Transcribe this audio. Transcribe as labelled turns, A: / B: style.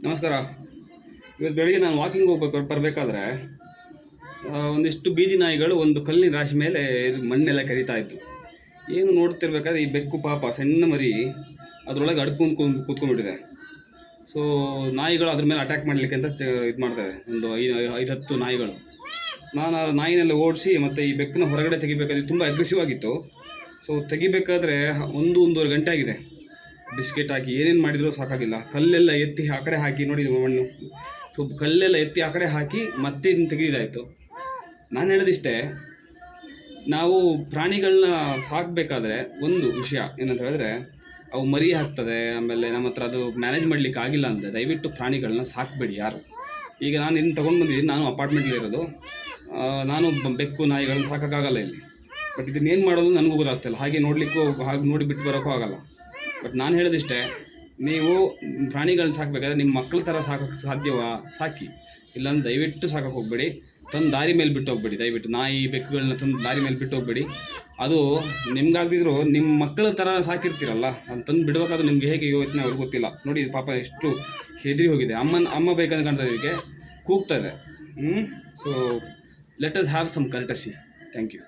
A: ನಮಸ್ಕಾರ. ಇವತ್ತು ಬೆಳಿಗ್ಗೆ ನಾನು ವಾಕಿಂಗ್ ಬರಬೇಕಾದ್ರೆ ಒಂದಿಷ್ಟು ಬೀದಿ ನಾಯಿಗಳು ಒಂದು ಕಲ್ಲಿನ ರಾಶಿ ಮೇಲೆ ಮಣ್ಣೆಲ್ಲ ಕರಿತಾ ಇತ್ತು. ಏನು ನೋಡ್ತಿರ್ಬೇಕಾದ್ರೆ ಈ ಬೆಕ್ಕು ಪಾಪ ಸಣ್ಣ ಮರಿ ಅದರೊಳಗೆ ಅಡ್ಕೊಂಡು ಕೂತ್ಕೊಂಡ್ಬಿಟ್ಟಿದೆ. ಸೊ ನಾಯಿಗಳು ಅದ್ರ ಮೇಲೆ ಅಟ್ಯಾಕ್ ಮಾಡಲಿಕ್ಕೆ ಅಂತ ಇದು ಮಾಡ್ತವೆ. ಒಂದು 5-10 ನಾಯಿಗಳು. ನಾನು ಆ ನಾಯಿನೆಲ್ಲ ಓಡಿಸಿ ಮತ್ತು ಈ ಬೆಕ್ಕನ್ನ ಹೊರಗಡೆ ತೆಗಿಬೇಕಾದ್ರೆ ತುಂಬ ಅಗ್ರೆಸಿವ್ ಆಗಿತ್ತು. ಸೊ ತೆಗಿಬೇಕಾದ್ರೆ 1-1.5 ಗಂಟೆ ಆಗಿದೆ. ಬಿಸ್ಕೆಟ್ ಹಾಕಿ ಏನೇನು ಮಾಡಿದರೂ ಸಾಕಾಗಿಲ್ಲ. ಕಲ್ಲೆಲ್ಲ ಎತ್ತಿ ಆ ಕಡೆ ಹಾಕಿ ನೋಡಿ ಮಣ್ಣು. ಸೊ ಕಲ್ಲೆಲ್ಲ ಎತ್ತಿ ಆ ಕಡೆ ಹಾಕಿ ಮತ್ತೆ ಇದನ್ನು ತೆಗೆದಿದ್ದಾಯಿತು. ನಾನು ಹೇಳೋದಿಷ್ಟೇ, ನಾವು ಪ್ರಾಣಿಗಳನ್ನ ಸಾಕಬೇಕಾದ್ರೆ ಒಂದು ವಿಷಯ ಏನಂತ ಹೇಳಿದ್ರೆ, ಅವು ಮರಿ ಹಾಕ್ತದೆ, ಆಮೇಲೆ ನಮ್ಮ ಹತ್ರ ಅದು ಮ್ಯಾನೇಜ್ ಮಾಡಲಿಕ್ಕೆ ಆಗಿಲ್ಲ ಅಂದರೆ ದಯವಿಟ್ಟು ಪ್ರಾಣಿಗಳನ್ನ ಸಾಕಬೇಡಿ ಯಾರು. ಈಗ ನಾನು ಇದನ್ನು ತೊಗೊಂಡು ಬಂದಿದ್ದೀನಿ, ನಾನು ಅಪಾರ್ಟ್ಮೆಂಟ್ಲಿರೋದು. ನಾನು ಬೆಕ್ಕು ನಾಯಿಗಳನ್ನ ಸಾಕೋಕ್ಕಾಗಲ್ಲ ಇಲ್ಲಿ. ಬಟ್ ಇದನ್ನೇನು ಮಾಡೋದು ನನಗೂ ಗೊತ್ತಾಗ್ತಿಲ್ಲ. ಹಾಗೆ ನೋಡಲಿಕ್ಕೂ ಹಾಗೆ ನೋಡಿ ಬಿಟ್ಟು ಬರೋಕ್ಕೂ ಆಗಲ್ಲ. ಬಟ್ ನಾನು ಹೇಳೋದಿಷ್ಟೇ, ನೀವು ಪ್ರಾಣಿಗಳನ್ನ ಸಾಕಬೇಕಾದ್ರೆ ನಿಮ್ಮ ಮಕ್ಕಳ ಥರ ಸಾಕೋಕ್ಕೆ ಸಾಧ್ಯವಾ ಸಾಕಿ, ಇಲ್ಲಾಂದ್ರೆ ದಯವಿಟ್ಟು ಸಾಕೋಕ್ಕೆ ಹೋಗಬೇಡಿ. ತಂದು ದಾರಿ ಮೇಲೆ ಬಿಟ್ಟು ಹೋಗ್ಬೇಡಿ. ದಯವಿಟ್ಟು ನಾಯಿ ಬೆಕ್ಕುಗಳನ್ನ ತಂದು ದಾರಿ ಮೇಲೆ ಬಿಟ್ಟು ಹೋಗ್ಬೇಡಿ. ಅದು ನಿಮ್ಗಾಗದಿದ್ರು ನಿಮ್ಮ ಮಕ್ಕಳ ಥರ ಸಾಕಿರ್ತೀರಲ್ಲ, ಅದು ತಂದು ಬಿಡಬೇಕಾದ್ರೆ ನಿಮ್ಗೆ ಹೇಗೆ ಯೋಚನೆ ಅವ್ರಿಗೆ ಗೊತ್ತಿಲ್ಲ. ನೋಡಿ ಪಾಪ ಎಷ್ಟು ಹೆದರಿ ಹೋಗಿದೆ. ಅಮ್ಮ ಬೇಕಂತ ಕಾಣ್ತದೆ, ಇದಕ್ಕೆ ಕೂಗ್ತಾ ಇದೆ. So let us have some courtesy. Thank you.